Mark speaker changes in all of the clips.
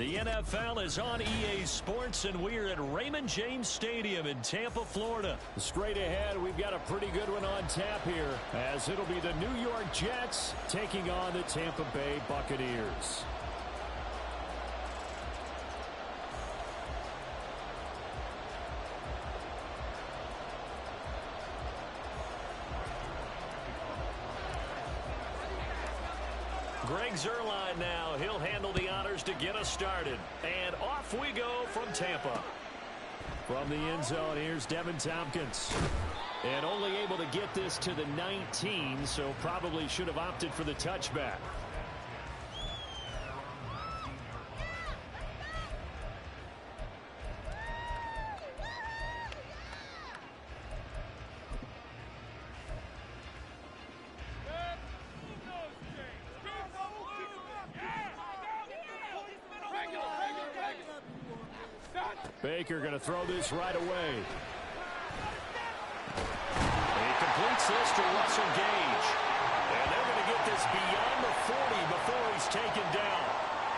Speaker 1: The NFL is on EA Sports, and we're at Raymond James Stadium in Tampa, Florida.
Speaker 2: Straight ahead, we've got a pretty good one on tap here, as it'll be the New York Jets taking on the Tampa Bay Buccaneers.
Speaker 1: Greg Zuerlein now. He'll handle the honors to get us started. And off we go from Tampa.
Speaker 2: From the end zone, here's Devin Tompkins. And only able to get this to the 19, so probably should have opted for the touchback. Baker going to throw this right away.
Speaker 1: He completes this to Russell Gage. And they're going to get this beyond the 40 before he's taken down.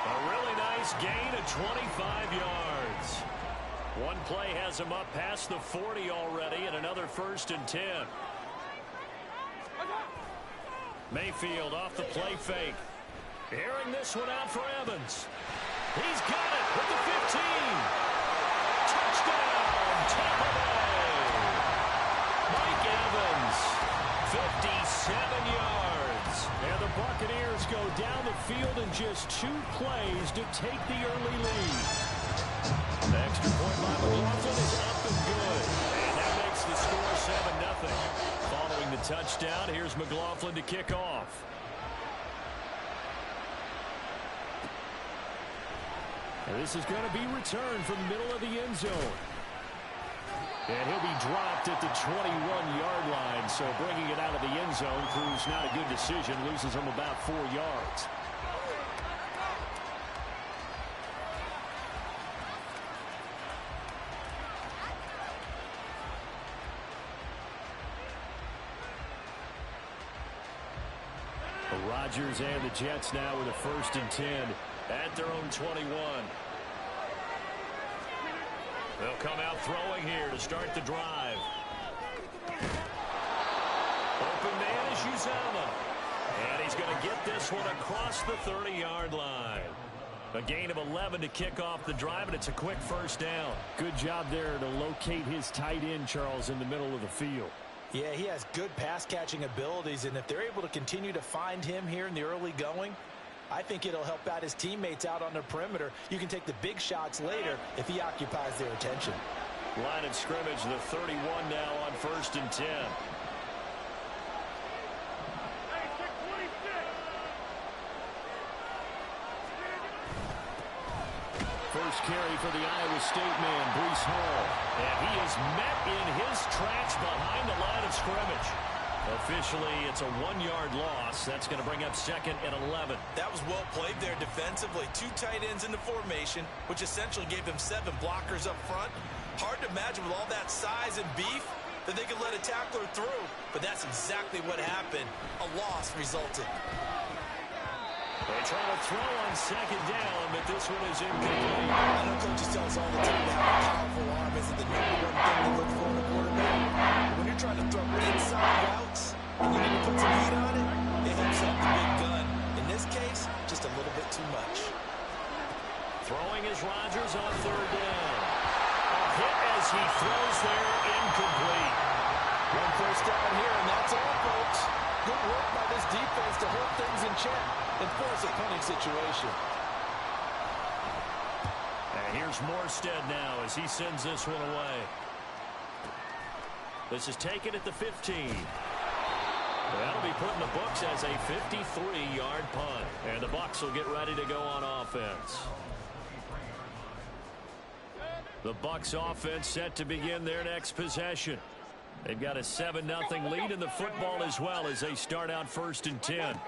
Speaker 1: A really nice gain of 25 yards. One play has him up past the 40 already, and another 1st and 10. Mayfield off the play fake. Airing this one out for Evans. He's got it with the 15. Touchdown, Tampa Bay. Mike Evans, 57 yards.
Speaker 2: And the Buccaneers go down the field in just 2 plays to take the early lead.
Speaker 1: The extra point by McLaughlin is up and good. And that makes the score 7-0. Following the touchdown, here's McLaughlin to kick off.
Speaker 2: And this is going to be returned from the middle of the end zone. And he'll be dropped at the 21-yard line, so bringing it out of the end zone proves not a good decision, loses him about 4 yards. Rodgers and the Jets now with a 1st and 10
Speaker 1: at their own 21. They'll come out throwing here to start the drive. Open man is Uzomah. And he's going to get this one across the 30-yard line. A gain of 11 to kick off the drive, and it's a quick 1st down.
Speaker 2: Good job there to locate his tight end, Charles, in the middle of the field.
Speaker 3: Yeah, he has good pass-catching abilities, and if they're able to continue to find him here in the early going, I think it'll help out his teammates out on the perimeter. You can take the big shots later if he occupies their attention.
Speaker 1: Line of scrimmage, the 31 now on 1st and 10.
Speaker 2: First carry for the Iowa State man, Breece Hall.
Speaker 1: And he is met in his tracks behind the line of scrimmage. Officially, it's a 1-yard loss. That's going to bring up 2nd and 11.
Speaker 3: That was well played there defensively. 2 tight ends in the formation, which essentially gave them 7 blockers up front. Hard to imagine with all that size and beef that they could let a tackler through. But that's exactly what happened. A loss resulted.
Speaker 1: They try to throw on 2nd down, but this one is incomplete.
Speaker 3: I know coaches tell us all the time to have a powerful arm isn't the #1 thing to look for in a quarterback. But when you're trying to throw inside routes and you need to put some heat on it, it helps out the big gun. In this case, just a little bit too much.
Speaker 1: Throwing is Rodgers on 3rd down. A hit as he throws there, incomplete.
Speaker 3: 1 first down here, and that's all, folks. Good work by this defense to hold things in check and force a punting situation.
Speaker 1: And here's Morstead now as he sends this one away. This is taken at the 15. That'll be put in the books as a 53-yard punt. And the Bucs will get ready to go on offense. The Bucs offense set to begin their next possession. They've got a 7-0 lead in the football as well as they start out 1st and 10.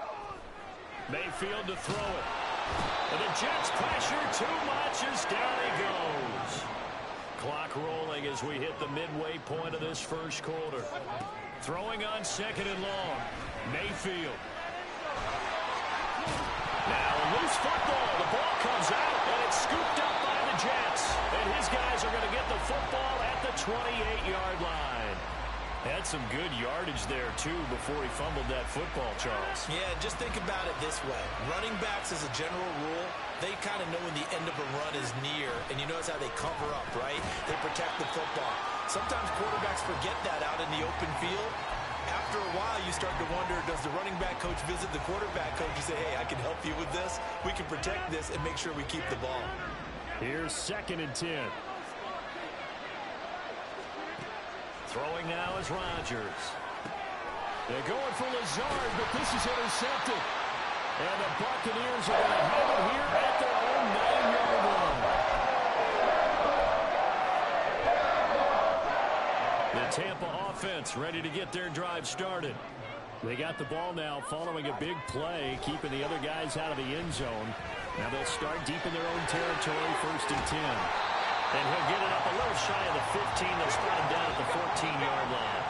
Speaker 1: Mayfield to throw it. And the Jets pressure too much as down he goes. Clock rolling as we hit the midway point of this 1st quarter. Throwing on 2nd and long. Mayfield. Now a loose football. The ball comes out and
Speaker 2: It's scooped up by the Jets. And his guys are going to get the football at the 28-yard line.
Speaker 1: Had some good yardage there, too, before he fumbled that football, Charles.
Speaker 3: Yeah, just think about it this way. Running backs, as a general rule, they kind of know when the end of a run is near, and you notice how they cover up, right? They protect the football. Sometimes quarterbacks forget that out in the open field. After a while, you start to wonder, does the running back coach visit the quarterback coach and say, hey, I can help you with this. We can protect this and make sure we keep the ball.
Speaker 2: Here's 2nd and 10.
Speaker 1: Throwing now is Rodgers.
Speaker 2: They're going for Lazard, but this is intercepted. And the Buccaneers are going to have it here at their own 9-yard line.
Speaker 1: The Tampa offense ready to get their drive started.
Speaker 2: They got the ball now following a big play, keeping the other guys out of the end zone. Now they'll start deep in their own territory, 1st and 10.
Speaker 1: And he'll get it up a little shy of the 15. They'll spot him down at the 14-yard line.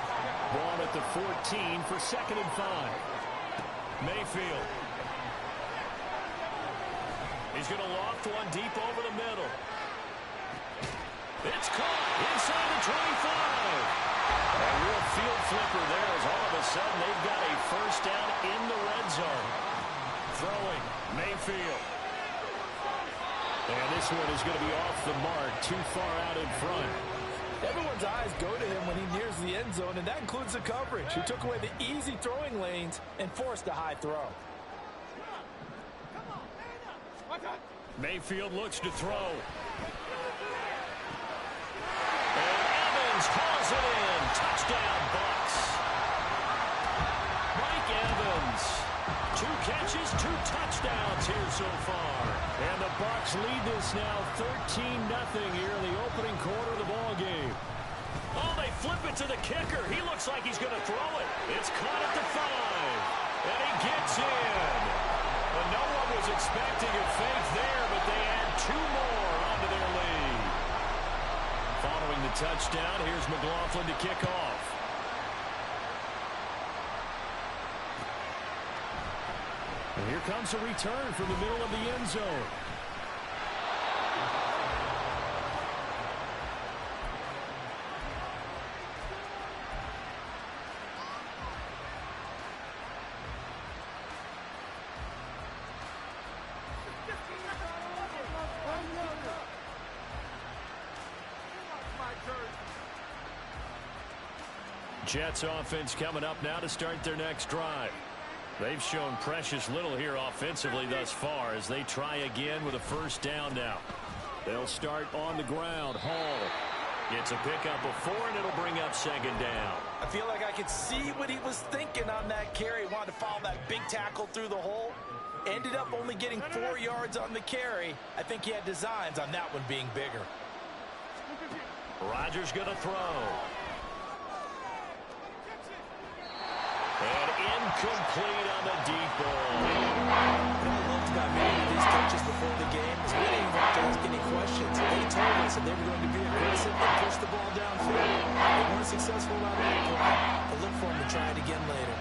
Speaker 2: Ball at the 14 for 2nd and 5.
Speaker 1: Mayfield. He's going to loft one deep over the middle. It's caught inside the 25. A real field flipper there as all of a sudden they've got a first down in the red zone. Throwing, Mayfield.
Speaker 2: And this one is going to be off the mark, too far out in front.
Speaker 3: Everyone's eyes go to him when he nears the end zone, and that includes the coverage. He took away the easy throwing lanes and forced a high throw.
Speaker 1: Mayfield looks to throw. And Evans hauls it in. Touchdown, Bucs. Mike Evans. 2 catches, 2 touchdowns here so far.
Speaker 2: And the Bucs lead this now 13-0 here in the opening quarter of the ball game.
Speaker 1: Oh, they flip it to the kicker. He looks like he's going to throw it. It's caught at the 5. And he gets in. Well, no one was expecting a fake there, but they add 2 more onto their lead. Following the touchdown, here's McLaughlin to kick off.
Speaker 2: And here comes a return from the middle of the end zone.
Speaker 1: Jets offense coming up now to start their next drive. They've shown precious little here offensively thus far as they try again with a first down now.
Speaker 2: They'll start on the ground. Hall
Speaker 1: gets a pickup of 4, and it'll bring up 2nd down.
Speaker 3: I feel like I could see what he was thinking on that carry. He wanted to follow that big tackle through the hole. Ended up only getting 4 yards on the carry. I think he had designs on that one being bigger.
Speaker 1: Rodgers going to throw. And incomplete on the deep ball.
Speaker 3: What I loved about many of these coaches before the game is we didn't even have to ask any questions. They told us that they were going to be aggressive and push the ball downfield. They weren't successful on that play. But look for them to try it again later.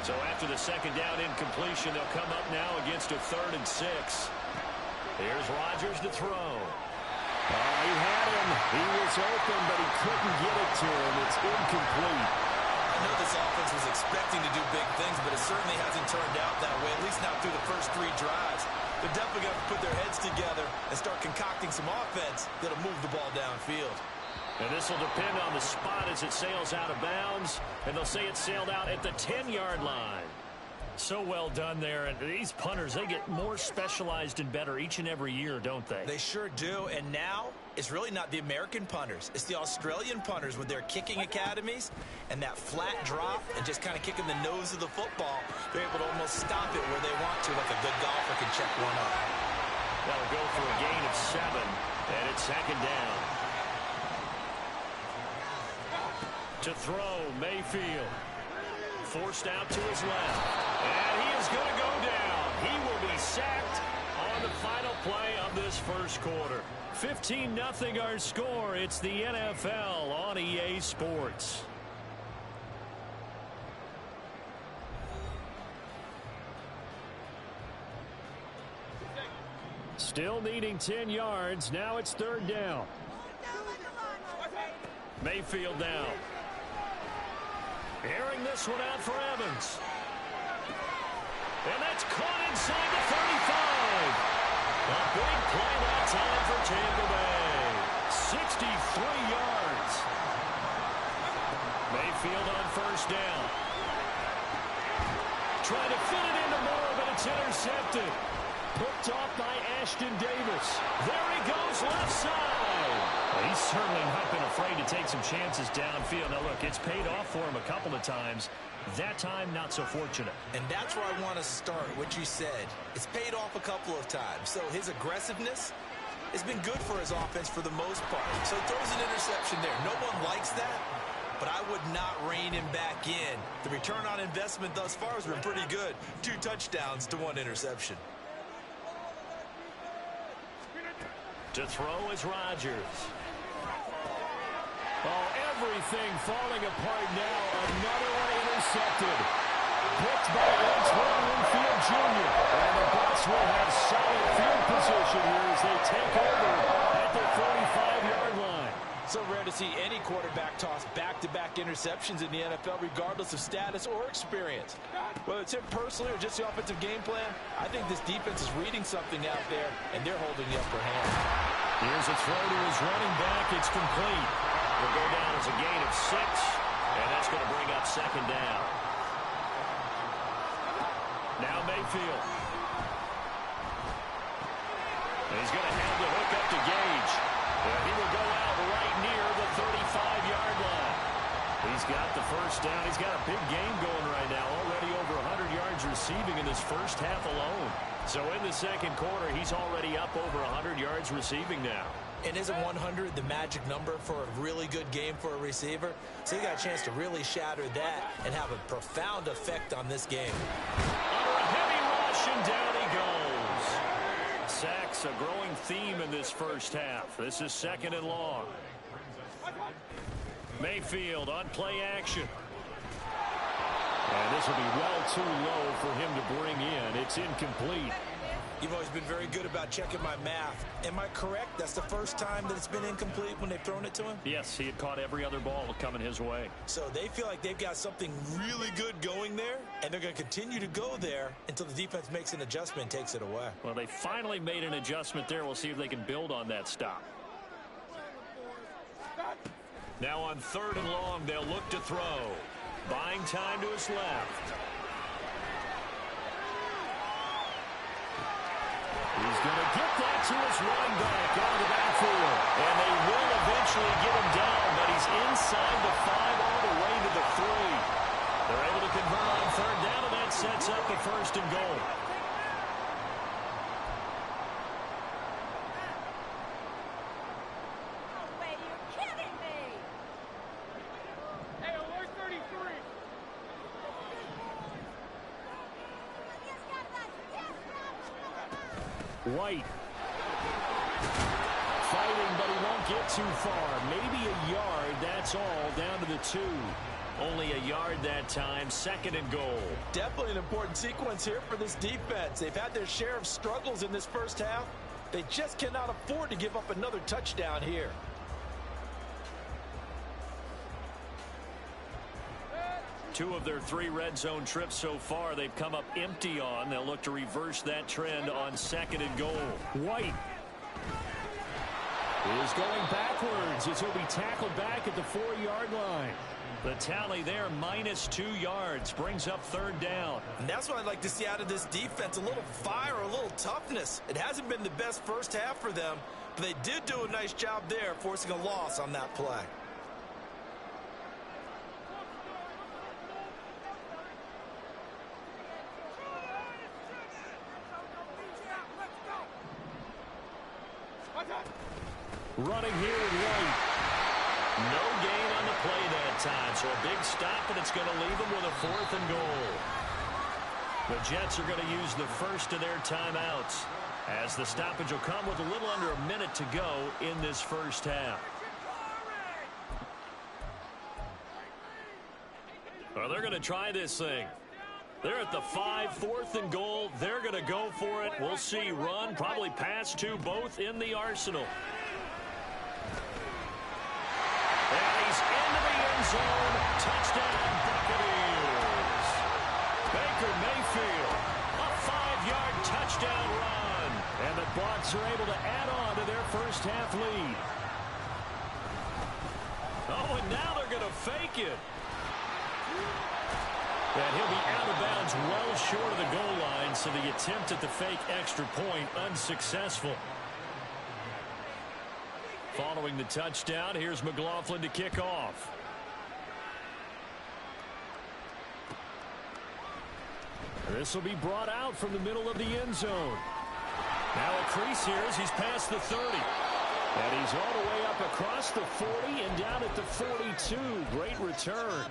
Speaker 1: So after the 2nd down incompletion, they'll come up now against a 3rd and 6. Here's Rodgers to throw.
Speaker 2: He had him. He was open, but he couldn't get it to him. It's incomplete.
Speaker 3: I know this offense was expecting to do big things, but it certainly hasn't turned out that way, at least not through the first 3 drives. They're definitely going to put their heads together and start concocting some offense that'll move the ball downfield.
Speaker 1: And this will depend on the spot as it sails out of bounds, and they'll say it sailed out at the 10-yard line. So well done there, and these punters, they get more specialized and better each and every year, don't they?
Speaker 3: They sure do, and now it's really not the American punters. It's the Australian punters with their kicking academies and that flat drop and just kind of kicking the nose of the football. They're able to almost stop it where they want to, like a good golfer can check one up.
Speaker 1: That'll go for a gain of 7, and it's 2nd down. To throw, Mayfield. Forced out to his left. And he is going to go down. He will be sacked on the final play of this first quarter. 15-0 our score. It's the NFL on EA Sports.
Speaker 2: Still needing 10 yards. Now it's third down.
Speaker 1: Mayfield now. Airing this one out for Evans. And that's caught inside the 35. A big play that time for Tampa Bay. 63 yards. Mayfield on first down. Trying to fit it into Moore, but it's intercepted. Picked off by Ashton Davis. There he goes, left side. He's certainly not been afraid to take some chances downfield. Now, look, it's paid off for him a couple of times. That time, not so fortunate.
Speaker 3: And that's where I want to start, what you said. It's paid off a couple of times. So his aggressiveness has been good for his offense for the most part. So he throws an interception there. No one likes that, but I would not rein him back in. The return on investment thus far has been pretty good. 2 touchdowns to 1 interception.
Speaker 1: To throw is Rodgers.
Speaker 2: Oh, everything falling apart now. Another one intercepted. Picked by Antoine Winfield Jr. And the Bucs will have solid field position here as they take over at the 45-yard line.
Speaker 3: So rare to see any quarterback toss back-to-back interceptions in the NFL, regardless of status or experience. Whether it's him personally or just the offensive game plan, I think this defense is reading something out there, and they're holding the upper hand.
Speaker 1: Here's a throw to his running back. It's complete. Will go down as a gain of 6, and that's going to bring up second down. Now Mayfield. And he's going to have the hook up to Gage. And he will go out right near the 35-yard line. He's got the first down. He's got a big game going right now. Already over 100 yards receiving in this first half alone. So in the second quarter, he's already up over 100 yards receiving now.
Speaker 3: And isn't 100 the magic number for a really good game for a receiver? So he got a chance to really shatter that and have a profound effect on this game.
Speaker 1: Under a heavy rush, and down he goes. Sacks, a growing theme in this first half. This is second and long. Mayfield on play action. And this will be well too low for him to bring in. It's incomplete.
Speaker 3: You've always been very good about checking my math. Am I correct? That's the first time that it's been incomplete when they've thrown it to him?
Speaker 1: Yes, he had caught every other ball coming his way.
Speaker 3: So they feel like they've got something really good going there, and they're going to continue to go there until the defense makes an adjustment and takes it away.
Speaker 1: Well, they finally made an adjustment there. We'll see if they can build on that stop. Now on third and long, they'll look to throw. Buying time to his left. He's going to get that to his running back out of the backfield. And they will eventually get him down, but he's inside the 5 all the way to the 3. They're able to convert on third down, and that sets up the first and goal. White fighting, but he won't get too far. Maybe a yard, that's all, down to the 2. Only a yard that time, second and goal.
Speaker 3: Definitely an important sequence here for this defense. They've had their share of struggles in this first half. They just cannot afford to give up another touchdown here.
Speaker 1: Two of their 3 red zone trips so far, they've come up empty on. They'll look to reverse that trend on second and goal. White is going backwards as he'll be tackled back at the 4-yard line. The tally there, -2 yards, brings up third down.
Speaker 3: And that's what I'd like to see out of this defense, a little fire, a little toughness. It hasn't been the best first half for them, but they did do a nice job there, forcing a loss on that play.
Speaker 1: Running here with White. No gain on the play that time, so a big stop, and it's going to leave them with a 4th and goal. The Jets are going to use the first of their timeouts, as the stoppage will come with a little under a minute to go in this first half. Well, they're going to try this thing. They're at the 5, 4th and goal. They're going to go for it. We'll see. Run, probably pass to both in the arsenal. And he's into the end zone. Touchdown, Buccaneers. Baker Mayfield, a 5-yard touchdown run.
Speaker 2: And the Bucs are able to add on to their first half lead.
Speaker 1: Oh, and now they're going to fake it. And he'll be out of bounds well short of the goal line, so the attempt at the fake extra point unsuccessful. Following the touchdown, here's McLaughlin to kick off.
Speaker 2: This will be brought out from the middle of the end zone.
Speaker 1: Now a crease here as he's past the 30.
Speaker 2: And he's all the way up across the 40 and down at the 42. Great return.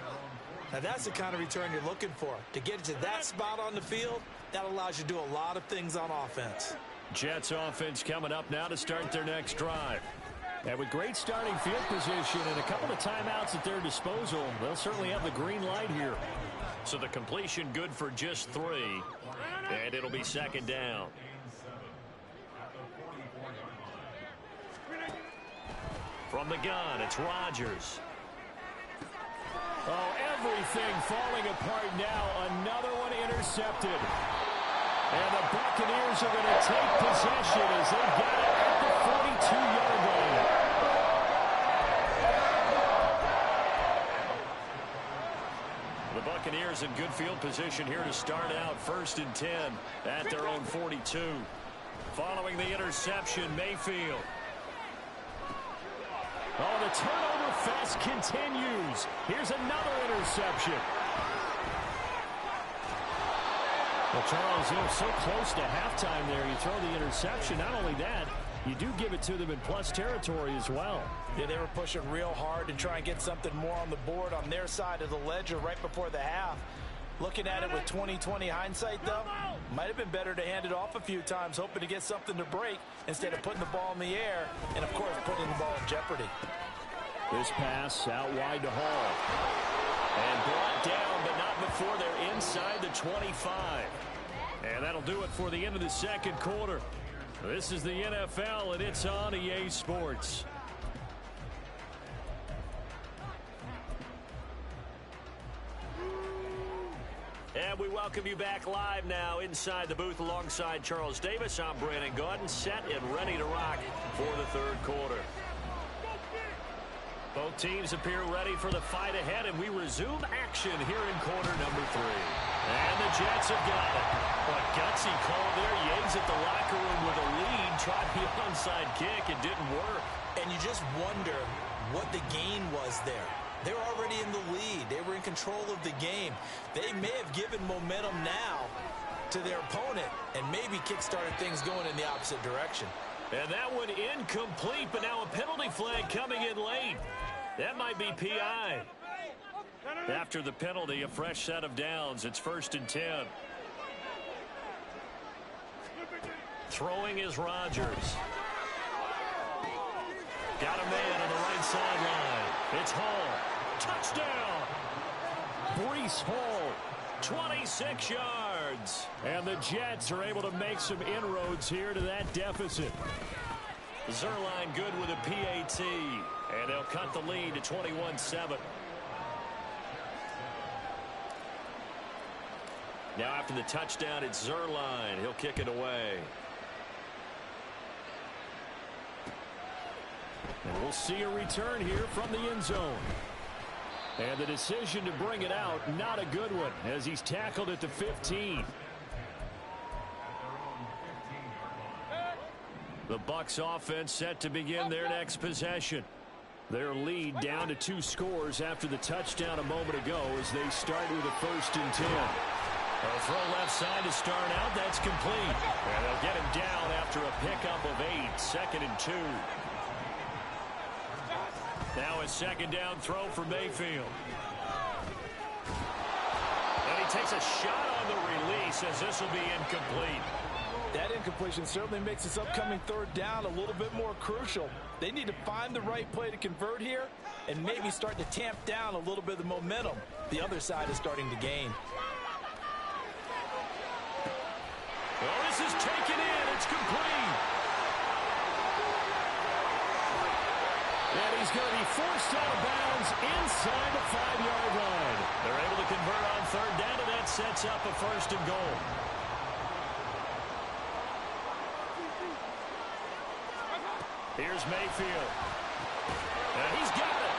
Speaker 3: Now that's the kind of return you're looking for. To get to that spot on the field, that allows you to do a lot of things on offense.
Speaker 1: Jets offense coming up now to start their next drive.
Speaker 2: And with great starting field position and a couple of timeouts at their disposal, they'll certainly have the green light here.
Speaker 1: So the completion good for just 3. And it'll be second down. From the gun, it's Rodgers.
Speaker 2: Oh, everything falling apart now. Another one intercepted. And the Buccaneers are going to take possession as they got it at the 42-yard line.
Speaker 1: The Buccaneers in good field position here to start out 1st and 10 at their own 42. Following the interception, Mayfield.
Speaker 2: Oh, the turnover fest continues. Here's another interception. Well, Charles, so close to halftime there. You throw the interception. Not only that, you do give it to them in plus territory as well.
Speaker 3: Yeah, they were pushing real hard to try and get something more on the board on their side of the ledger right before the half. Looking at it with 20/20 hindsight, though, might have been better to hand it off a few times, hoping to get something to break instead of putting the ball in the air and, of course, putting the ball in jeopardy.
Speaker 2: This pass out wide to Hall.
Speaker 1: And brought down, but not before they're inside the 25. And that'll do it for the end of the second quarter. This is the NFL, and it's on EA Sports. And we welcome you back live now inside the booth alongside Charles Davis. I'm Brandon Gaudin, set and ready to rock for the third quarter. Both teams appear ready for the fight ahead, and we resume action here in quarter number 3. And the Jets have got it. What gutsy call there. Yates at the locker room with a lead. Tried the onside kick. It didn't work.
Speaker 3: And you just wonder what the gain was there. They were already in the lead. They were in control of the game. They may have given momentum now to their opponent and maybe kick-started things going in the opposite direction.
Speaker 1: And that one incomplete, but now a penalty flag coming in late. That might be PI. After the penalty, a fresh set of downs. It's 1st and 10. Throwing is Rodgers. Got a man on the right sideline. It's Hall. Touchdown!
Speaker 2: Breece Hall.
Speaker 1: 26 yards.
Speaker 2: And the Jets are able to make some inroads here to that deficit.
Speaker 1: Zuerlein good with a PAT. And they'll cut the lead to 21-7. Now after the touchdown, it's Zuerlein. He'll kick it away.
Speaker 2: And we'll see a return here from the end zone. And the decision to bring it out, not a good one, as he's tackled at the 15.
Speaker 1: The Bucs offense set to begin their next possession.
Speaker 2: Their lead down to 2 scores after the touchdown a moment ago as they start with a 1st and 10.
Speaker 1: A throw left side to start out. That's complete. And they'll get him down after a pickup of 8. 2nd and 2. Now a second down throw for Mayfield. And he takes a shot on the release as this will be incomplete.
Speaker 3: That incompletion certainly makes this upcoming 3rd down a little bit more crucial. They need to find the right play to convert here and maybe start to tamp down a little bit of the momentum the other side is starting to gain.
Speaker 1: Oh, this is taken in. It's complete. And he's going to be forced out of bounds inside the 5-yard line. They're able to convert on third down, and that sets up a first and goal. Here's Mayfield. And he's got it.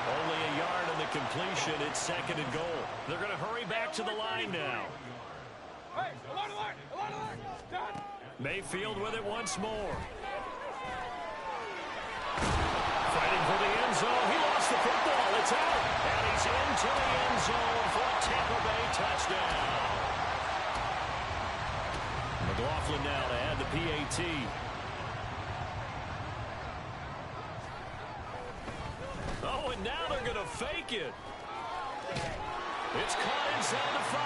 Speaker 1: Only a yard on the completion. It's second and goal. They're going to hurry back to the line now. Mayfield with it once more. Fighting for the end zone. He lost the football. It's out. And he's into the end zone for a Tampa Bay touchdown. McLaughlin now to add the PAT. Oh, and now they're going to fake it. It's caught inside the 5.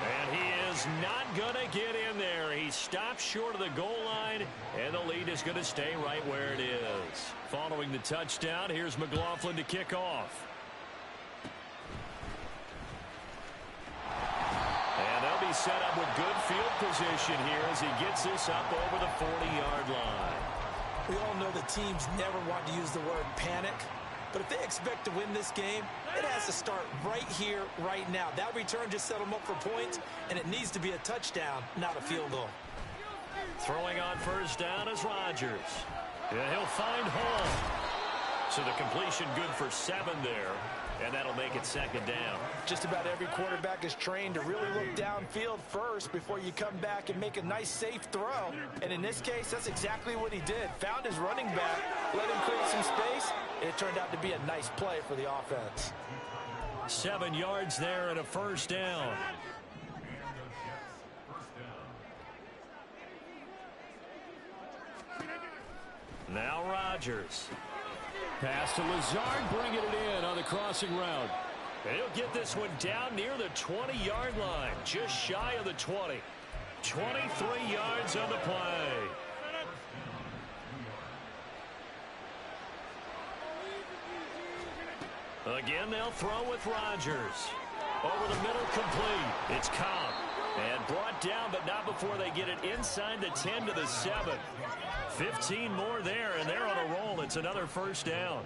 Speaker 1: And he is not going to get in there. He stopped short of the goal line, and the lead is going to stay right where it is. Following the touchdown, here's McLaughlin to kick off. And they'll be set up with good field position here as he gets this up over the 40-yard line.
Speaker 3: We all know the teams never want to use the word panic. But if they expect to win this game, it has to start right here, right now. That return just set them up for points, and it needs to be a touchdown, not a field goal.
Speaker 1: Throwing on first down is Rodgers. Yeah, he'll find home. So the completion good for 7 there, and that'll make it second down.
Speaker 3: Just about every quarterback is trained to really look downfield first before you come back and make a nice, safe throw. And in this case, that's exactly what he did. Found his running back, let him create some space, and it turned out to be a nice play for the offense.
Speaker 1: 7 yards there and a first down. Now Rodgers. Pass to Lazard, bringing it in on the crossing route. And he'll get this one down near the 20-yard line, just shy of the 20. 23 yards on the play. Again, they'll throw with Rodgers. Over the middle, complete. It's Cobb. And brought down, but not before they get it inside the 10 to the 7. 15 more there, and they're on a roll. It's another first down.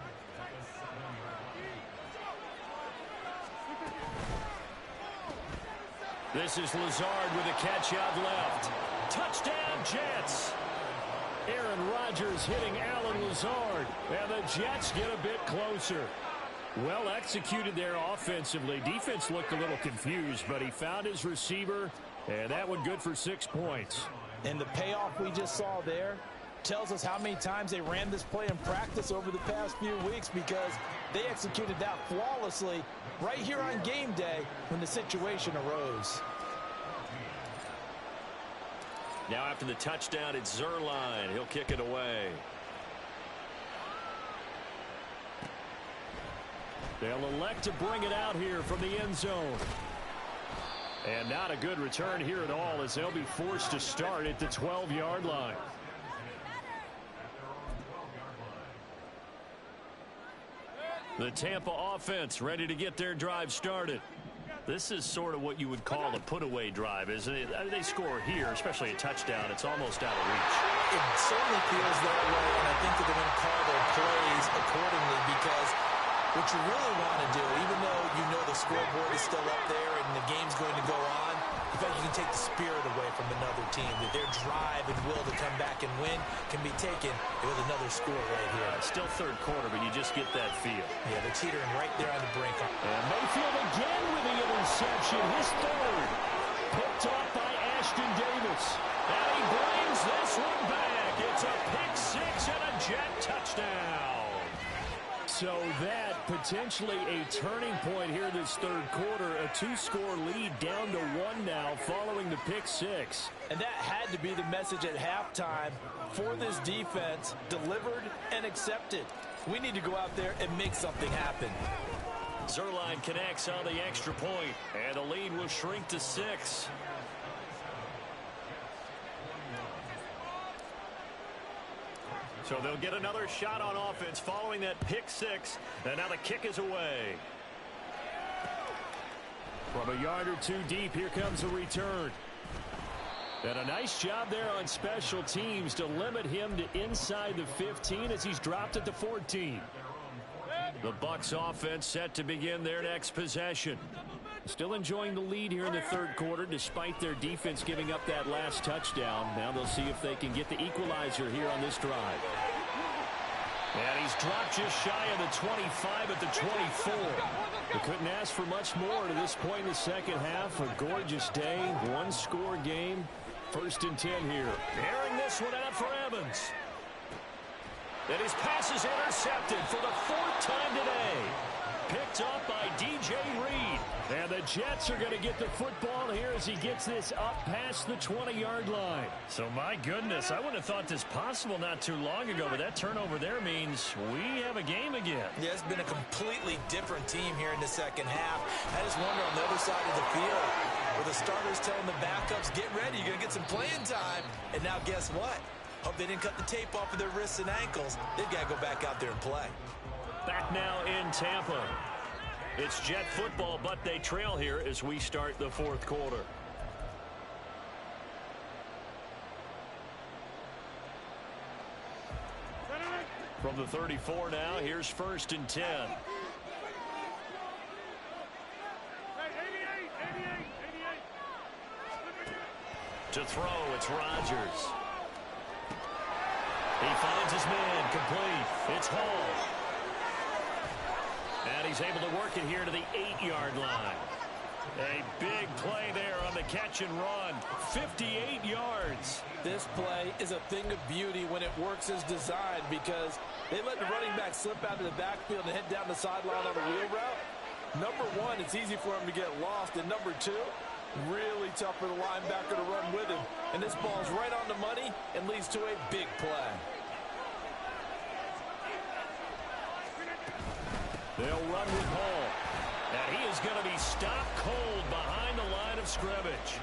Speaker 1: This is Lazard with a catch out left. Touchdown, Jets. Aaron Rodgers hitting Allen Lazard, and the Jets get a bit closer. Well executed there offensively. Defense looked a little confused, but he found his receiver, and that one good for 6 points.
Speaker 4: And the payoff we just saw there tells us how many times they ran this play in practice over the past few weeks, because they executed that flawlessly right here on game day when the situation arose.
Speaker 1: Now after the touchdown, it's Zuerlein. He'll kick it away. They'll elect to bring it out here from the end zone. And not a good return here at all, as they'll be forced to start at the 12-yard line. The Tampa offense ready to get their drive started. This is sort of what you would call a put-away drive, isn't it? They score here, especially a touchdown. It's almost out of reach.
Speaker 3: It certainly feels that way, and I think they're going to call their plays accordingly, because what you really want to do, even though you know the scoreboard is still up there and the game's going to go on, in fact, you can take the spirit away from another team. That their drive and will to come back and win can be taken with another score right here.
Speaker 1: Still third quarter, but you just get that feel.
Speaker 3: Yeah, they're teetering right there on the brink.
Speaker 1: And Mayfield again with the interception. His third. Picked off by Ashton Davis. And he brings this one back. It's a pick 6 and a Jet touchdown. So that potentially a turning point here this third quarter. A 2-score lead down to 1 now following the pick 6.
Speaker 4: And that had to be the message at halftime for this defense. Delivered and accepted. We need to go out there and make something happen.
Speaker 1: Zuerlein connects on the extra point, and the lead will shrink to 6. So they'll get another shot on offense following that pick 6. And now the kick is away. From a yard or two deep, here comes a return.
Speaker 2: And a nice job there on special teams to limit him to inside the 15 as he's dropped at the 14.
Speaker 1: The Bucs offense set to begin their next possession.
Speaker 2: Still enjoying the lead here in the third quarter despite their defense giving up that last touchdown. Now they'll see if they can get the equalizer here on this drive.
Speaker 1: And he's dropped just shy of the 25 at the 24.
Speaker 2: They couldn't ask for much more to this point in the second half. A gorgeous day, one-score game. 1st and 10 here.
Speaker 1: Airing this one out for Evans. And his pass is intercepted for the 4th time today. Picked up by DJ Reed.
Speaker 2: And the Jets are going to get the football here as he gets this up past the 20-yard line.
Speaker 1: So, my goodness, I wouldn't have thought this possible not too long ago, but that turnover there means we have a game again.
Speaker 3: Yeah, it's been a completely different team here in the second half. I just wonder on the other side of the field, where the starters telling the backups, get ready, you're going to get some playing time. And now guess what? Hope they didn't cut the tape off of their wrists and ankles. They've got to go back out there and play.
Speaker 1: Back now in Tampa. It's Jet football, but they trail here as we start the 4th quarter. From the 34 now, here's 1st and 10. To throw, it's Rodgers. He finds his man, complete. It's Hall. And he's able to work it here to the 8-yard line. A big play there on the catch and run. 58 yards.
Speaker 4: This play is a thing of beauty when it works as designed because they let the running back slip out of the backfield and head down the sideline on a wheel route. Number one, it's easy for him to get lost. And number two, really tough for the linebacker to run with him. And this ball's right on the money and leads to a big play.
Speaker 1: They'll run with Hall. And he is going to be stopped cold behind the line of scrimmage.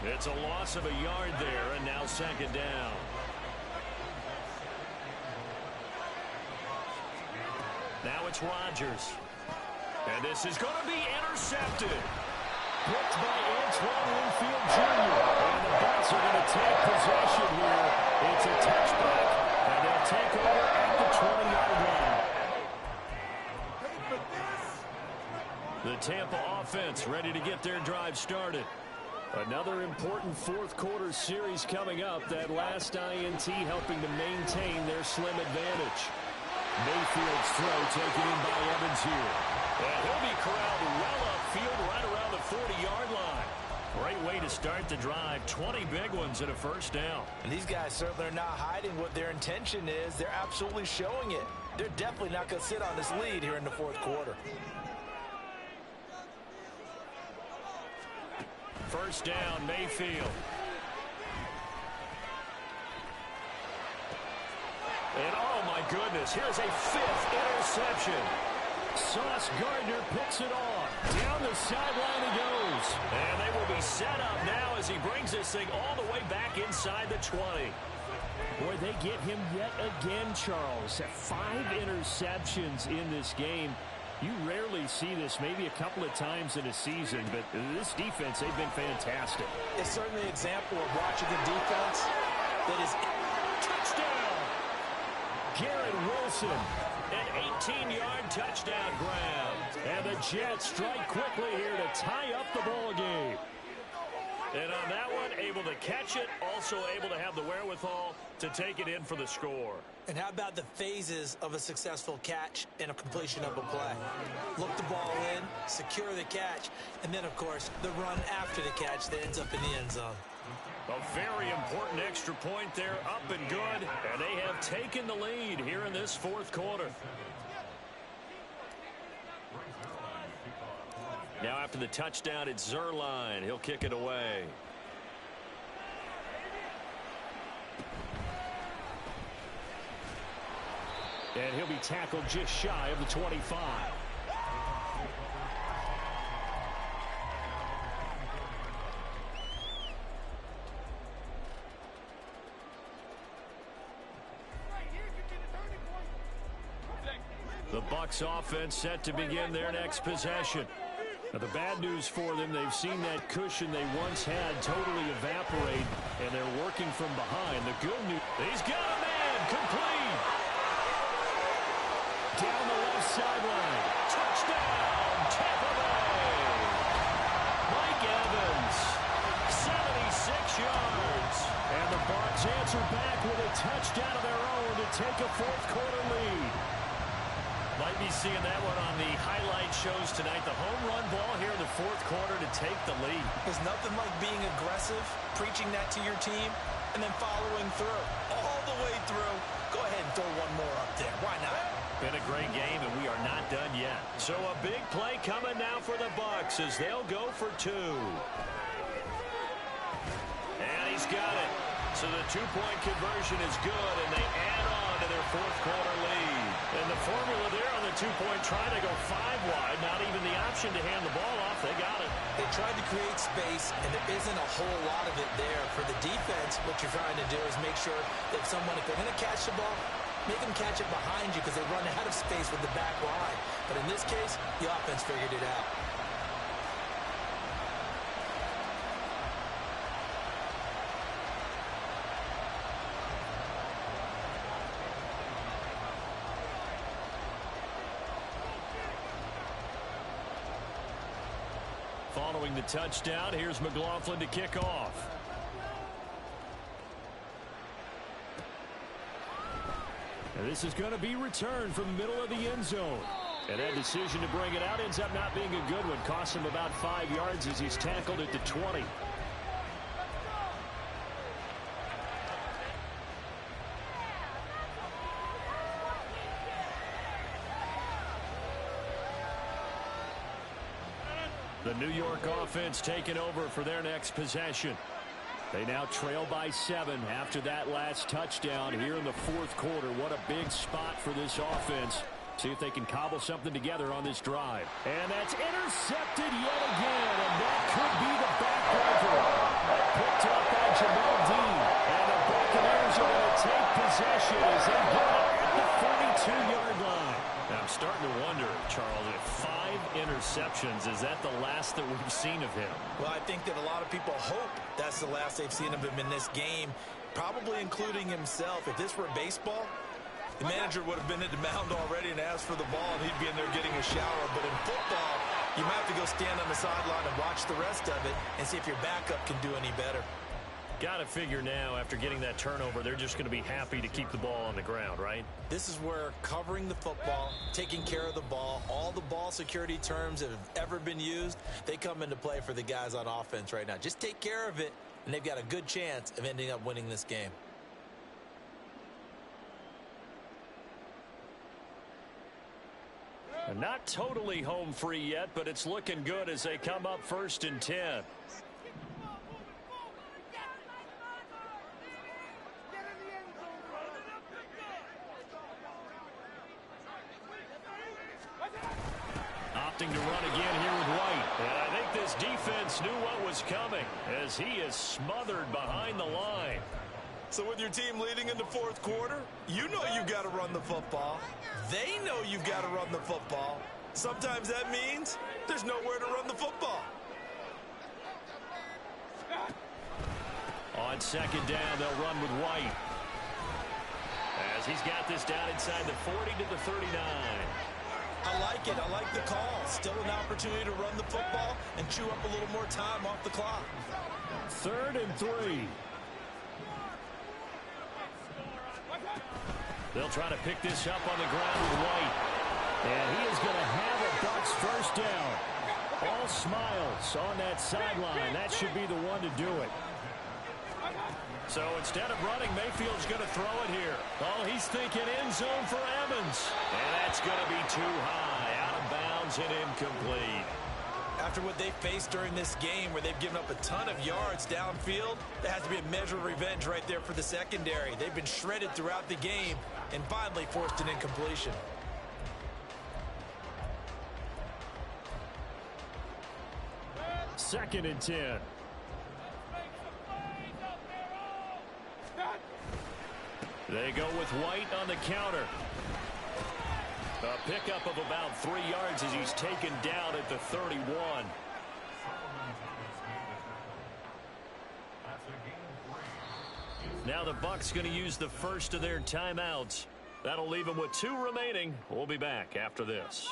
Speaker 1: It's a loss of a yard there, and now 2nd down. Now it's Rodgers. And this is going to be intercepted.
Speaker 2: Picked by Antoine Winfield Jr. And the Bucs are going to take possession here. It's a touchback, and they'll take over at the 20-yard line.
Speaker 1: The Tampa offense ready to get their drive started.
Speaker 2: Another important 4th quarter series coming up. That last INT helping to maintain their slim advantage. Mayfield's throw taken in by Evans here.
Speaker 1: And he'll be corralled well upfield right around the 40-yard line. Great way to start the drive. 20 big ones and a 1st down.
Speaker 4: And these guys certainly are not hiding what their intention is. They're absolutely showing it. They're definitely not going to sit on this lead here in the 4th quarter.
Speaker 1: 1st down, Mayfield. And oh my goodness, here's a 5th interception.
Speaker 2: Sauce Gardner picks it off. Down the sideline he goes.
Speaker 1: And they will be set up now as he brings this thing all the way back inside the 20.
Speaker 2: Boy, they get him yet again, Charles. 5 interceptions in this game. You rarely see this, maybe a couple of times in a season, but this defense, they've been fantastic.
Speaker 4: It's certainly an example of watching a defense that is...
Speaker 1: Touchdown! Garrett Wilson, an 18-yard touchdown grab.
Speaker 2: And the Jets strike quickly here to tie up the ball game.
Speaker 1: And on that one, able to catch it, also able to have the wherewithal to take it in for the score.
Speaker 3: And how about the phases of a successful catch and a completion of a play? Look the ball in, secure the catch, and then, of course, the run after the catch that ends up in the end zone.
Speaker 1: A very important extra point there, up and good, and they have taken the lead here in this 4th quarter. Now after the touchdown, it's Zuerlein. He'll kick it away.
Speaker 2: And he'll be tackled just shy of the 25.
Speaker 1: The Bucs offense set to begin their next possession.
Speaker 2: The bad news for them, they've seen that cushion they once had totally evaporate, and they're working from behind. The good news,
Speaker 1: He's got a man, complete.
Speaker 2: down the left sideline.
Speaker 1: Touchdown, Tampa Bay. Mike Evans, 76 yards.
Speaker 2: And the Bucs answer back with a touchdown of their own to take a fourth-quarter lead.
Speaker 1: Might be seeing that one on the highlight shows tonight. The home run ball here in the fourth quarter to take the lead.
Speaker 4: There's nothing like being aggressive, preaching that to your team, and then following through. All the way through. Go ahead and throw one more up there. Why not?
Speaker 1: Been a great game, and we are not done yet. So a big play coming now for the Bucs as they'll go for two. And he's got it. So the two-point conversion is good, and they add on to their fourth-quarter lead. And the formula there on the two-point try to go 5 wide, not even the option to hand the ball off. They got it.
Speaker 4: They tried to create space, and there isn't a whole lot of it there. For the defense, what you're trying to do is make sure that someone, if they're going to catch the ball, make them catch it behind you because they run out of space with the back line. But in this case, the offense figured it out.
Speaker 1: Following the touchdown, here's McLaughlin to kick off.
Speaker 2: And this is going to be returned from the middle of the end zone. And that decision to bring it out ends up not being a good one. Costs him about 5 yards as he's tackled at the 20.
Speaker 1: The New York offense taking over for their next possession.
Speaker 2: They now trail by 7 after that last touchdown here in the fourth quarter. What a big spot for this offense. See if they can cobble something together on this drive. And that's intercepted yet again, and that could be the backbreaker. Picked up by Jamel Dean. And the Buccaneers are going to take possession as they get it at the 42-yard line.
Speaker 1: Now I'm starting to wonder, Charles, if 5 interceptions, is that the last that we've seen of him?
Speaker 4: Well, I think that a lot of people hope that's the last they've seen of him in this game, probably including himself. If this were baseball, the manager would have been at the mound already and asked for the ball, and he'd be in there getting a shower. But in football, you might have to go stand on the sideline and watch the rest of it and see if your backup can do any better.
Speaker 1: Got to figure now, after getting that turnover, they're just going to be happy to keep the ball on the ground, right?
Speaker 4: This is where covering the football, taking care of the ball, all the ball security terms that have ever been used, they come into play for the guys on offense right now. Just take care of it, and they've got a good chance of ending up winning this game.
Speaker 1: Not totally home free yet, but it's looking good as they come up 1st and 10. Opting to run again here with White. And I think this defense knew what was coming as he is smothered behind the line.
Speaker 4: So with your team leading in the fourth quarter, you know you've got to run the football. They know you've got to run the football. Sometimes that means there's nowhere to run the football.
Speaker 1: On 2nd down, they'll run with White. As he's got this down inside the 40 to the 39.
Speaker 4: I like it. I like the call. Still an opportunity to run the football and chew up a little more time off the clock.
Speaker 2: 3rd and 3.
Speaker 1: They'll try to pick this up on the ground with White.
Speaker 2: And he is going to have a Bucs first down. All smiles on that sideline. That should be the one to do it.
Speaker 1: So instead of running, Mayfield's going to throw it here. Oh, he's thinking end zone for Evans. And that's going to be too high. Out of bounds and incomplete.
Speaker 4: After what they faced during this game where they've given up a ton of yards downfield, there has to be a measure of revenge right there for the secondary. They've been shredded throughout the game and finally forced an incompletion.
Speaker 2: Second and 10.
Speaker 1: They go with White on the counter. A pickup of about 3 yards as he's taken down at the 31. Now the Bucs going to use the first of their timeouts. That'll leave them with 2 remaining. We'll be back after this.